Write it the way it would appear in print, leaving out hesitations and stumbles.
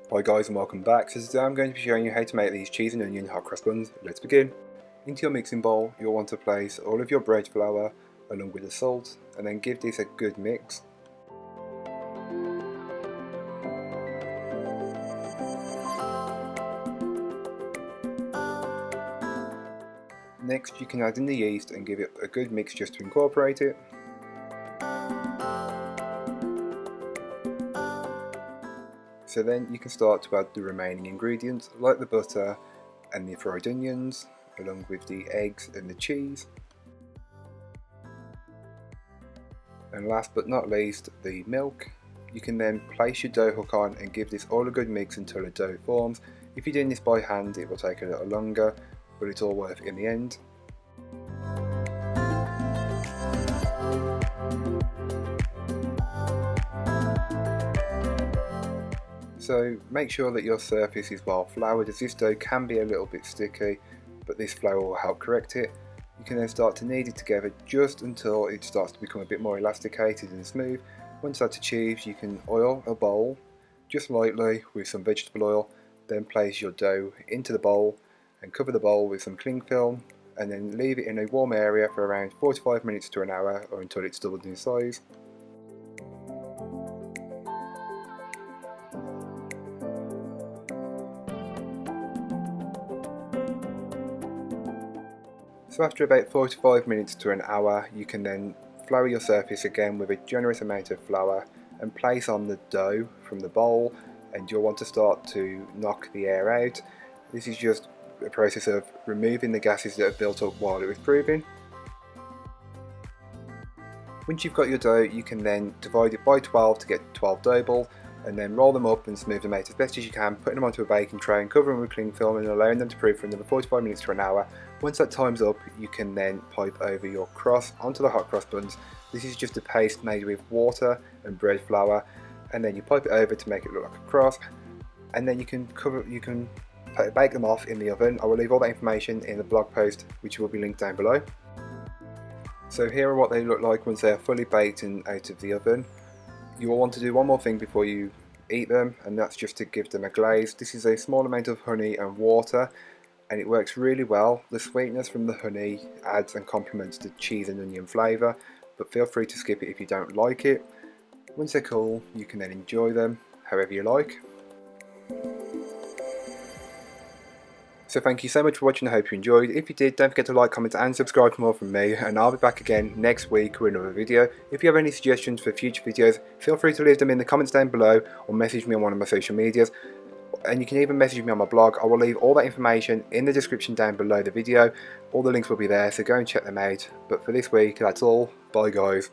Hi guys and welcome back. So today I'm going to be showing you how to make these cheese and onion hot cross buns. Let's begin. Into your mixing bowl you'll want to place all of your bread flour along with the salt and then give this a good mix. Next you can add in the yeast and give it a good mix just to incorporate it. So then you can start to add the remaining ingredients like the butter and the fried onions along with the eggs and the cheese. And last but not least, the milk. You can then place your dough hook on and give this all a good mix until the dough forms. If you're doing this by hand it will take a little longer, but it's all worth it in the end. So make sure that your surface is well floured, as this dough can be a little bit sticky, but this flour will help correct it. You can then start to knead it together just until it starts to become a bit more elasticated and smooth. Once that's achieved, you can oil a bowl just lightly with some vegetable oil, then place your dough into the bowl and cover the bowl with some cling film and then leave it in a warm area for around 45 minutes to an hour or until it's doubled in size. So after about 45 minutes to an hour, you can then flour your surface again with a generous amount of flour and place on the dough from the bowl, and you'll want to start to knock the air out. This is just a process of removing the gases that have built up while it was proving. Once you've got your dough, you can then divide it by 12 to get 12 dough balls, and then roll them up and smooth them out as best as you can, putting them onto a baking tray and covering them with cling film and allowing them to proof for another 45 minutes to an hour. Once that time's up, you can then pipe over your cross onto the hot cross buns. This is just a paste made with water and bread flour, and then you pipe it over to make it look like a cross, and then you can bake them off in the oven. I will leave all that information in the blog post, which will be linked down below. So here are what they look like once they are fully baked and out of the oven. You will want to do one more thing before you eat them, and that's just to give them a glaze. This is a small amount of honey and water, and it works really well. The sweetness from the honey adds and complements the cheese and onion flavour, but feel free to skip it if you don't like it. Once they're cool, you can then enjoy them however you like. So thank you so much for watching, I hope you enjoyed. If you did, don't forget to like, comment and subscribe for more from me, and I'll be back again next week with another video. If you have any suggestions for future videos, feel free to leave them in the comments down below or message me on one of my social medias. And you can even message me on my blog. I will leave all that information in the description down below the video. All the links will be there, so go and check them out. But for this week, that's all. Bye guys.